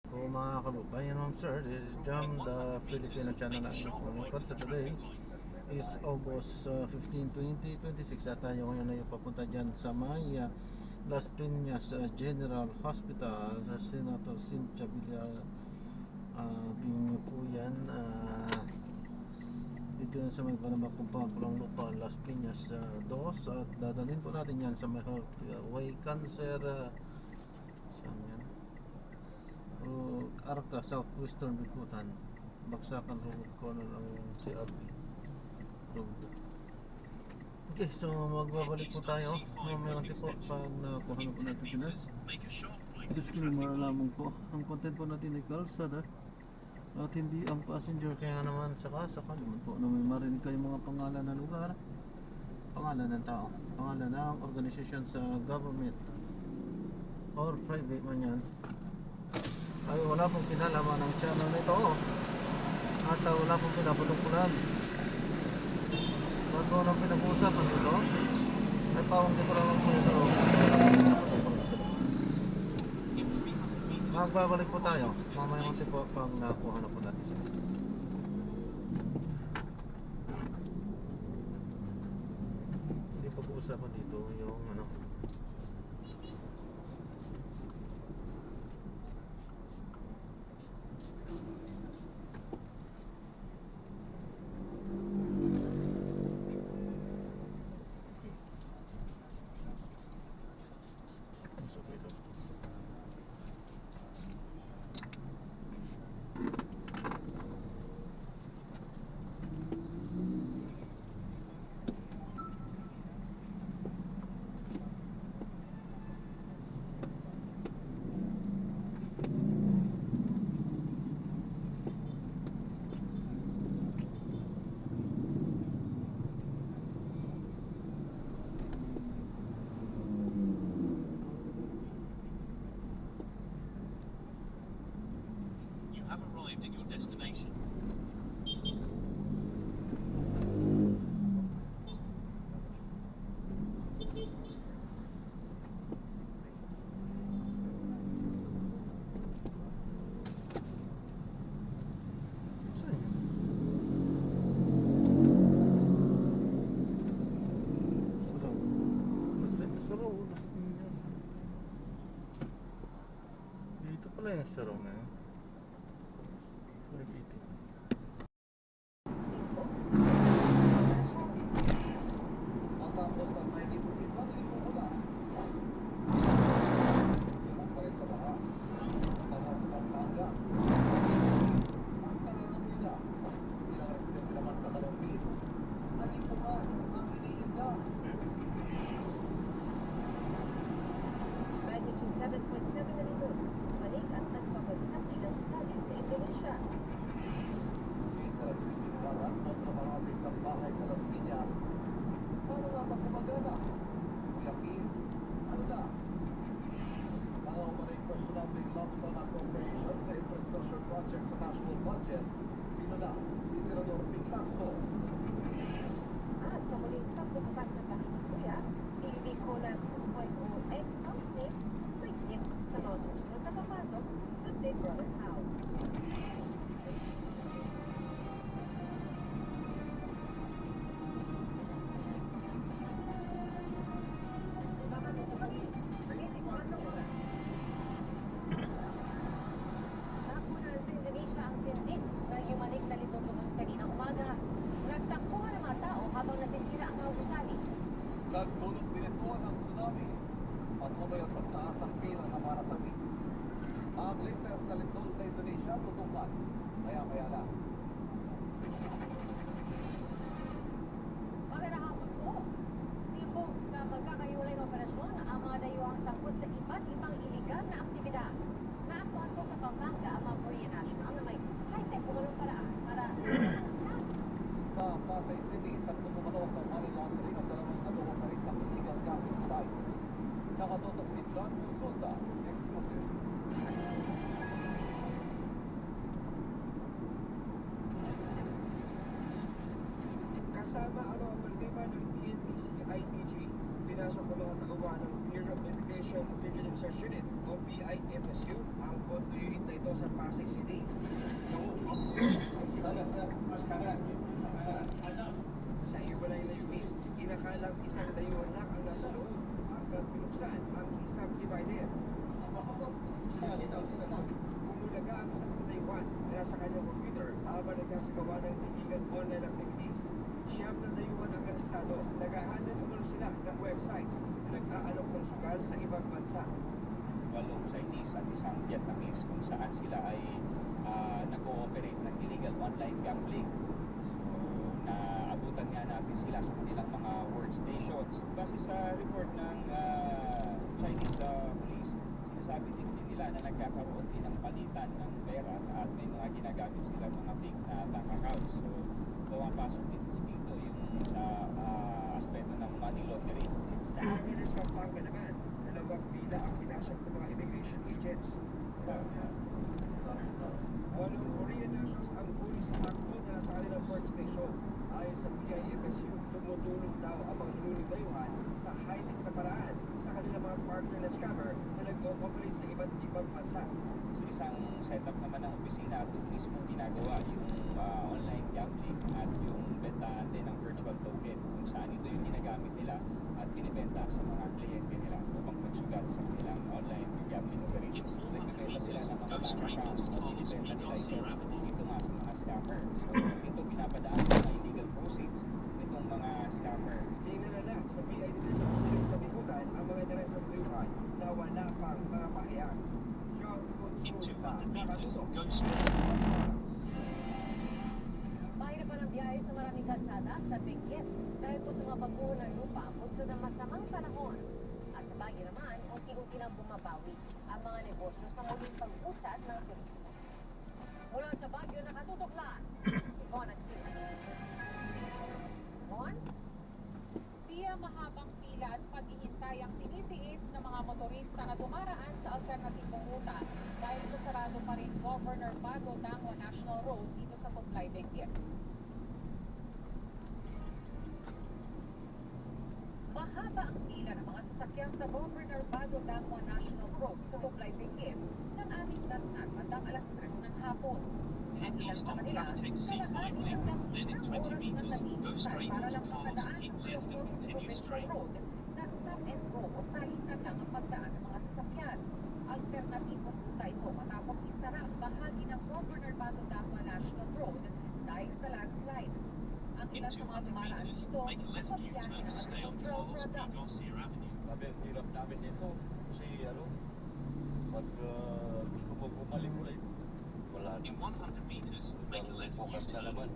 Kung mga kababayan, ma'am sir, this is Jam, the Filipino channel na inyong sa today is August 15, 2026 at tayo ngayon ay papunta dyan sa may Las Piñas General Hospital sa Senator Cynthia Villar. Bingyo po yan, dito yan sa may Banabakong Pangkulang Lupa, Las Piñas 2, at dadalhin po natin yan sa may Way Cancer saan yan? Arca, Southwestern Bikutan, Baksakan Road, corner ng CRB Road. Okay, so magbabalik po tayo mamaya po pag nakuha na po natin sila. Disclaimer lamang po, ang content po natin ay kalsada at hindi ang passenger, kaya naman sakali naman po na may marinig kayong mga pangalan ng lugar, pangalan ng tao, pangalan ng organisasyon sa government or private man yan, ay wala pong kinalaman ng channel nito at wala pong pinapatungkulan. Bago nang pinag-uusapan nito ay pawang di ko lang po yung loob. Magbabalik po tayo mamaya konti po pag nakuha na po natin. Hindi pag-uusapan dito yung ano, dito pala yung sarong na yun. Nagdulot din ito ng tsunami at tuloy ang pagtaas ng pila na marasami. Ang latest na lindol sa Indonesia tutukan maya-maya lang. Magandang hapon po. Tibok na magkakaiwalay na operasyon ang mga dayuhang sangkot sa iba't ibang iligal na aktibidad. Naaktuhan po sa Pampanga ang mga Korean national na may high-tech pumalong paraan para Sa Pasay City, tatlong pumatok ng money laundering at dalawang nagawa na rin ng illegal gambling site. Nakatutok si John Musolda, exclusive. Kasama ang problema ng PNP-CIDG, pinasok ko mga tagawa ng Bureau of Immigration Vigilance Unit o BIFSU ang conduit na ito Pasay City. Sa Iwalay Layunin, inakalang isang dayuhan lang ang nasa loob hanggang pinuksan ang isang divider. Bumulaga ang isang dayuhan na sa kanyang computer habang nagkasagawa ng illegal online activities. Siyam na dayuhan ang arestado. Nag-ahandle naman sila ng websites na nag-aalok ng sugal sa ibang bansa. 8 Chinese at isang Vietnamese kung saan sila ay nag-ooperate ng illegal online gambling. So, naabutan nga natin sila sa kanilang mga workstations. Base sa report ng Chinese police, sinasabi din nila na nagkakaroon din ng palitan ng pera at may mga ginagamit sila mga fake na bank accounts. So, pumapasok din po dito yung sa aspeto ng money laundering. Sa Angeles, Pampanga naman, dalawang pila ang pinasok ng mga immigration agents. 8 Korean nationals ang huli sa takbo na sa kanilang workstation. Ayon sa PIFSU, tumutulong daw ang mga nununayuhan sa high-tech na paraan sa kanilang mga partner na scammer na nag-ooperate sa iba't ibang bansa. Sa isang setup naman ng opisina, doon mismo ginagawa yung online gambling at yung bentahan din ng virtual token kung saan ito yung ginagamit nila at binibenta sa mga kliyente nila upang magsugal sa kanilang online gambling operation. Nagbibenta sila ng mga bank accounts at binibenta nila ito nga sa mga scammer. So ito binapadaan sa mga illegal proceeds nitong mga scammer. Dinala sa PIDSU sa Bikutan ang mga interes ng dayuhan na wala pang mga pahayag. John Consulta, nakatutok. Bayan pa ng biyahe sa maraming kalsada sa Benguet dahil po sa mga pagbuho ng lupa bunso ng masamang panahon. At sa Baguio naman, unti-unti nang bumabawi ang mga negosyo sa muling pag-usad ng turismo. Mula sa Baguio, nakatutok lang. Ikaw nagsimula. On? Tiya mahabang pila at paghihintay ang tinitiis ng mga motorista na dumaraan sa alternatibong ruta dahil sa sarado pa rin Governor Bago Dangwa National Road dito sa Tuklay, Benguet. Mahaba ang pila ng mga sasakyan sa Governor Bago Dangwa National Road sa Tuklay, Benguet ng aming datnan bandang alas 3 ng hapon. Ang ilan sa kanila, kalahati hanggang isang oras na naghihintay para lang makadaan sa Philippine Provincial Road na stop and go o salitan lang ang pagdaan ng mga sasakyan. Alternatibong ruta ito matapos isara ang bahagi ng Governor Bago Dangwa National Road dahil sa landslide. Ang ilan sa mga dumaraan dito, pagbiyahe ng agricultural products. Sabi, hirap namin dito kasi pag gusto mo bumalik ulit, wala In 100 meters, make a left bukas na U-turn. naman.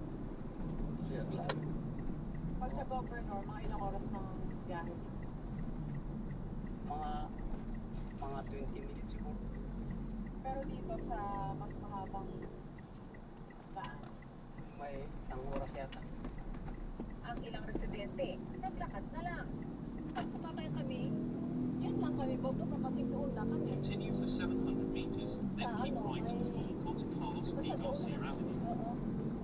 Kasi ang lahat. Pag sa Governor, mga ilang oras ng biyahe? Mga 20 minutes siguro. Pero dito sa mas mahabang daan, May isang oras yata. Ang ilang residente, naglakad na lang. Pag sumakay kami, yan lang kami bababa kasi doon na kami. Continue for 700 meters, then keep right on the forecourt to Carlos P. Garcia Avenue. Oo.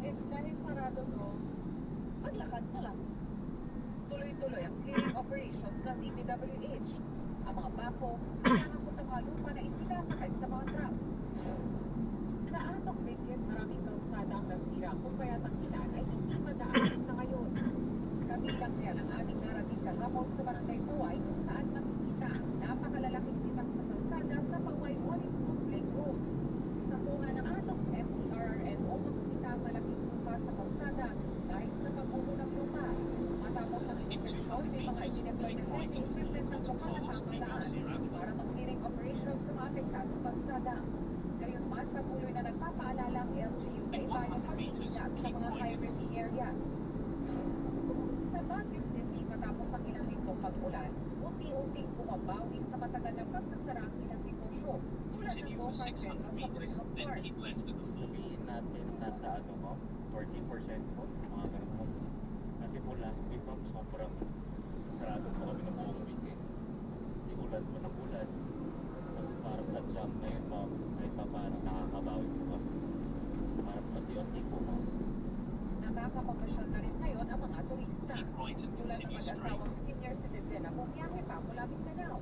Eh, dahil sarado to, maglakad na lang. Tuloy-tuloy ang clearing operations ng DPWH. Ang mga bako, kailangan po sa mga lupa na isinasakay sa mga truck. Sa Atok Benguet, maraming kalsada ang nasira kung kaya't ang ilan ay hindi madaanan sa ngayon. Kabilang yan ang aming narating kahapon sa Barangay Buhay kung saan makikita ang napakalalaking sitak sa kalsada sa Paway-Oling Lake Road. Sa tunga ng Atok FCRRMO, makikita ang malaking lupa sa kalsada dahil sa pagbuho ng lupa. Matapos ang inspeksyon, may mga isinemploy na setting equipment ng lokal na pamahalaan para mag-clearing operations sa mga apektadong kalsada. Gayunman, patuloy na nagpapaalala ang LGU na ibayan ang pag-iingat sa mga high-risk areas. Sa Baguio City, matapos ang ilang linggong pag-ulan, unti-unting bumabawi sa matagal na pagsasara ang ilang negosyo. Tulad ng Continue for Go-Kart 600 Rental sa meters, Bulldog then Park. keep left at the forecourt. Sabihin natin nasa 40% po, mga ganun po. Kasi po last week po, sobrang sarado po kami ng buong weekend. Di ulan po ng ulan. Tapos parang nag-jump ngayon po, kahit pa parang nakakabawi po kami. Parang pati-unti po po. Nakakapapasyal na rin ngayon ang mga turista. Keep right and Tulad ng continue straight. mag-asawang senior citizen na bumiyahe pa mula Mindanao.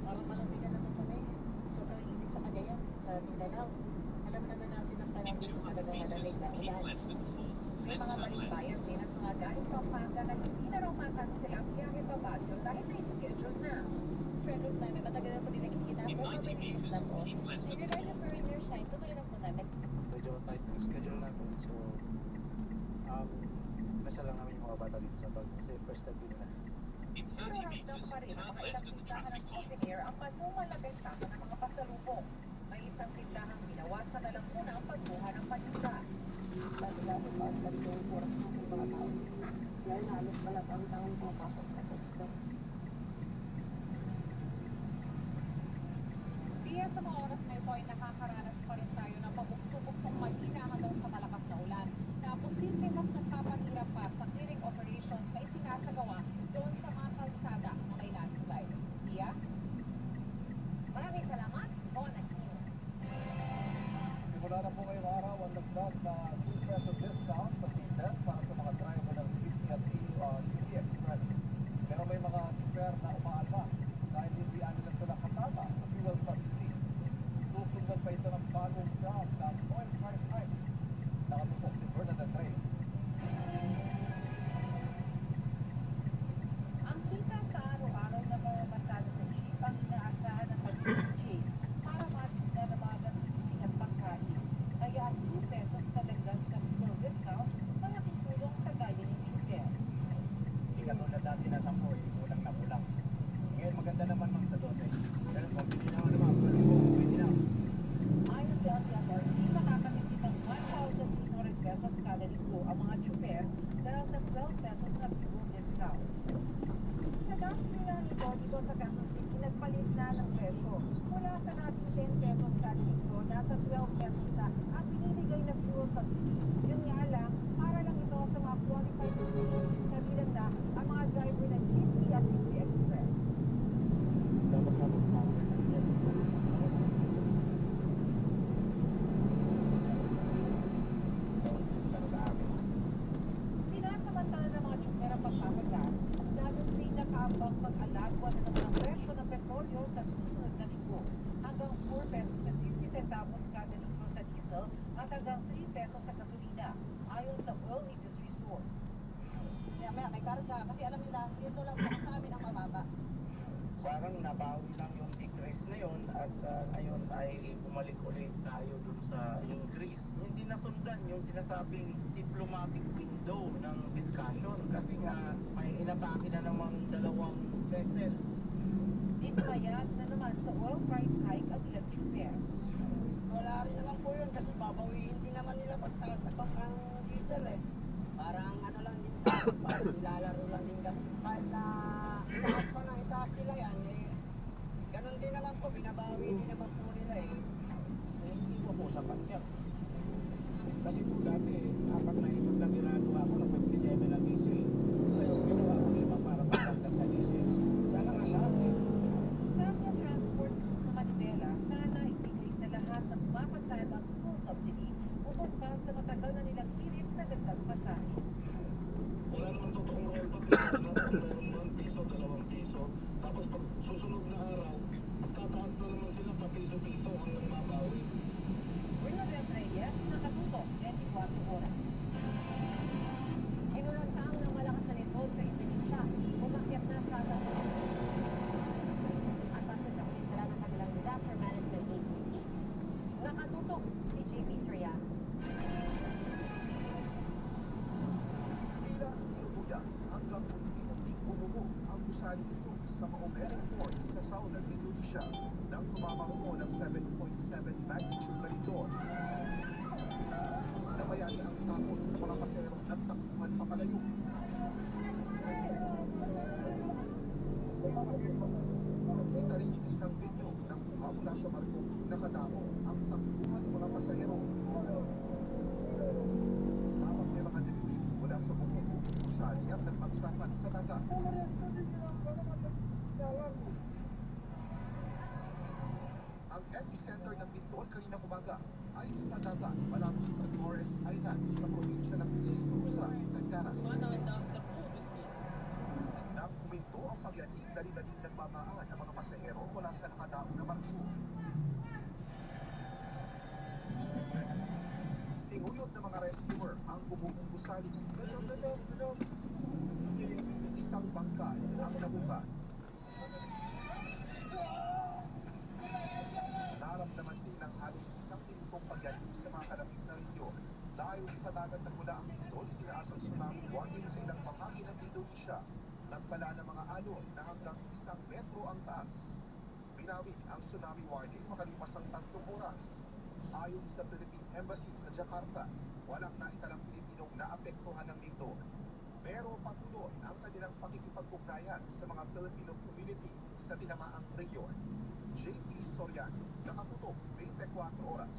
parang malamig na naman kami. Sobrang init sa kanya yan, sa Mindanao. alam naman natin ang In panahon 200 talagang meters, madaling na keep ulan. left at the fork, May then mga turn left. balikbayan din at mga galing Pampanga na hindi na raw makansel ang biyahe pa Baguio dahil may schedule na. Frederick, may matagal na po din nakikita In po 90 meters, keep left at the regarding fork. Mariner Shine, tutuloy lang po namin. Medyo tight yung schedule natin. So, nasa lang namin yung mga bata dito sa pag kasi first time din nila. In 30 meters, turn left at the traffic light. Ang manumalabing tama ng mga pasalubong. May isang tindahang binawasan na lang muna ang pagbuha ng paninda. Lalo-lalo pa ang ganitong oras ng mga tao. Dahil halos balat ang taong pumapasok sa pagbuha. Diyan sa mga oras na ito ay nakakaranas pa rin tayo ng pabuksong mahina hanggang sa malakas na ulan na posible mas nagpapahirap pa sa clearing operations na isinasagawa doon sa mga kalsada na may landslide. Iya? Maraming salamat, Bon Aquino. Simula na po ngayong araw ang nagdag na 2 pesos discount sa ticket para sa mga driver ng City at City Express. Pero may mga fare na umaalma dahil hindi nila sila kasama sa fuel subsidy. Susundan pa ito ng bagong job ng oil price hike. Nakatutok si Bernadette Reyes. Ang kita sa araw-araw na mamamasada sa jeep ang inaasahan ng PG para matignan ng mga gastos at pagkain. Kaya ang 2 pesos na dagdag na fuel discount, malaking tulong sa gaya ng chofer. Hindi katulad dati na 10, kulang na kulang. Ngayon maganda naman mga sa 12. Pero kung hindi naman naman, pwede na. Ayon sa LTFRB, makakatipid ng 1,600 pesos kada linggo ang mga chofer dahil sa 12 pesos na fuel discount. Sa dami nila nito dito sa Quezon City, nagpalit na ng presyo. Mula sa dating 10 pesos kada linggo, nasa 12 pesos na ang binibigay na fuel subsidy. Yun nga lang, para lang ito sa mga qualified employees na bilang na ang mga driver ng Jeepney at City Express. Dapat na Sinasamantala ng mga tsuper ang pagpapagas at lalong pinakaambang pag-alagwa na ng mga presyo ng petrolyo sa susunod na linggo. Hanggang 4 pesos na 50 centavos kada litro sa diesel at hanggang 3 pesos sa gasolina, ayon sa oil industry source. Maya may karga kasi alam nila, dito lang po sa amin ang mababa. parang nabawi lang yung decrease na yun at ngayon ay bumalik ulit tayo dun sa yung Greece. Hindi nasundan yung sinasabing diplomatic window ng discussion kasi nga may inatake na namang dalawang vessel. Dismayad na naman sa oil price hike ang ilang tsuper. Wala rin naman po yun kasi babawiin din naman nila pagtakatok ang diesel eh. Parang ano lang din sa parang nilalaro lang din kasi kahit na itaas pa na itaas nila yan eh. Ganun din naman po, binabawi din naman po nila eh. Hindi ko po sapat yan. Kasi po dati, apat na ikot na ginagawa ko ng 57 na diesel. Ngayon, ginawa ko 5 para pagkagdag sa diesel. Sana nga lahat eh. Sa transport sa Manila, sana ibigay sa lahat ng mapasayad ang full subsidy upang pa sa matagal na nilang hirit na dagdag pasahe. Wala naman totoong roll back na meron 1 piso, 2 piso. Tapos pag susunod na araw, tataas na naman sila pa piso-piso hanggang mabawi. Bernadette Reyes, nakatutok, 24 oras. Inulantang ng malakas na nito sa Indonesia, umakyat na sa at pasasakit sila ng kanilang disaster management agency. Nakatutok si JP Soriano. Tila Irubuya hanggang unti-unting bumubo ang gusali nito sa Maomeling Port sa Southern Indonesia nang tumama ko ng 7.7 magnitude na ito. Nabayani ang takot sa mga pasero at takbuhan papalayo. Kita rin yung isang video ng mula sa barko nakadamo ang takbuhan ng mga pasahero. Tapos may mga debris mula sa bukid, gusali at nagpagsakan sa dagat. Ang epicenter ng Bindol kanina umaga ay sa dagat malapit sa Flores Island sa probinsya ng Sigusa, Nagkaras. Nang kuminto ang pagyanig, dali-daling nagmamaan ang mga pasahero mula sa nakadaong na barko. rescuer ang bumubong gusali. Isang bangkay ang nabukas. Naramdaman din ng halos 1,000 pagyanig sa mga kalapit na rehiyon. Dahil sa dagat na mula ang Mindol, tinaas ang tsunami warning sa ilang bahagi ng Indonesia. Nagpala ng mga alon na hanggang 1 metro ang taas. Binawi ang tsunami warning makalipas ang 3 oras. Ayon sa Philippine Embassy sa Jakarta, walang naitalang Pilipinong naapektuhan ng Mindol. Pero patuloy ang kanilang pakikipag-ugnayan sa mga Filipino community sa tinamaang rehiyon. JP Soriano, nakatutok 24 oras.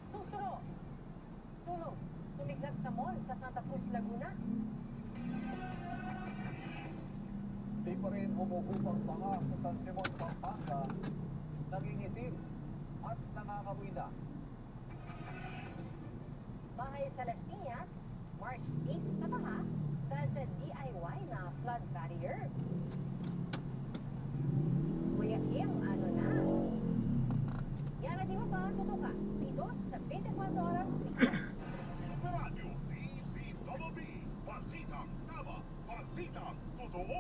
Susuro! Tulong! Tumiglas sa mall sa Santa Cruz, Laguna. Di pa rin umuupang banga sa San Simon, Pampanga, naging itim at nangangamoy na. Bahay sa Las Piñas, March 8 sa baha, dahil sa DIY na flood barrier. Kuya Kim, ano na? Yan na di mo ba tutuka? Dito sa 24 oras. Radyo DZBB, Balitang Tama, Balitang Totoo.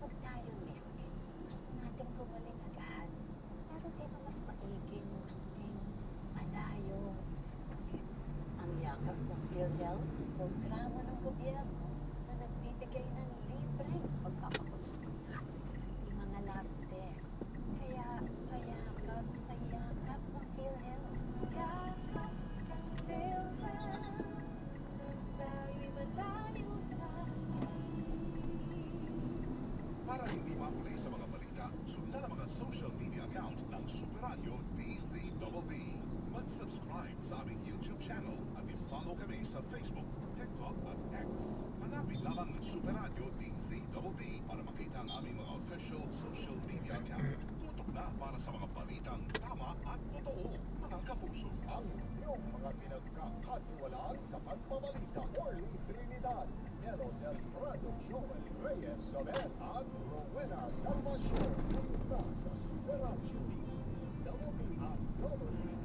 Huwag tayo meron. Gusto natin gumaling agad. Pero di ba mas maiging gusting malayo? Ang yakap ng PhilHealth, programa ng gobyerno na nagbibigay ng libreng pagpapakonsulta. Yung mga larte. Kaya payakap sa yakap ng PhilHealth. Yakap ng PhilHealth. Tayo'y malayo sa Para hindi mahuli sa mga balita, sundan ang mga social media account ng Super Radio DZBB. Mag-subscribe sa aming YouTube channel at i-follow kami sa Facebook, TikTok at X. Hanapin lamang ng Super Radio DZBB para makita ang aming mga official social media account. Tutok na para sa mga balitang tama at totoo. Mga kapuso, ang inyong mga pinagkakatiwalaan sa pagbabalita. Orly Trinidad, Nelo del Prado, Joel Reyes Soler at Rowena Salvacion. Sa Super Radio DZBB at WTV.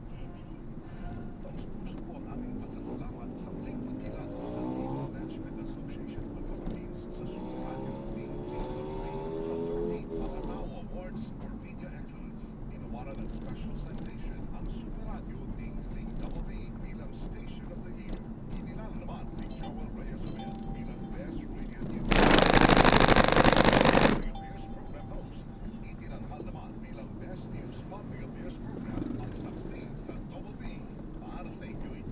Taus-puso po ang aming pasasalamat sa muling pagkilala sa Management Association of the Philippines sa Super Radio DZBB sa 13th Matatao Awards for Media Excellence. Inawaran ng Special Citation ang Super Radio DZBB bilang Station of the Year. Kinilala naman si Joel Reyes Soler bilang Best Radio News. Affairs Program Host. Itinanghal naman bilang Best News Public Affairs Program ang success sa Double B. Para sa inyo'y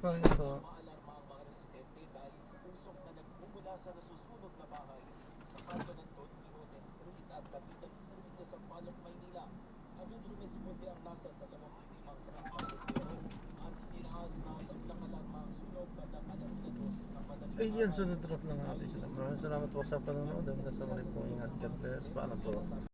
pa ito. Maalarma ang mga residente dahil sa usok na nagmumula sa nasusunog na bahay sa kanto ng Don Quixote Street at Dapitan Street sa Sampaloc, Maynila. Agad rumisponde ang nasa 25 truck ng bumbero at itinaas na isang alarma ang sunog bandang 2:00 ng madaling Ayun, sunod drop lang natin sila. Maraming salamat po sa panonood. Hanggang sa muli po. Ingat. God bless. Paalam po.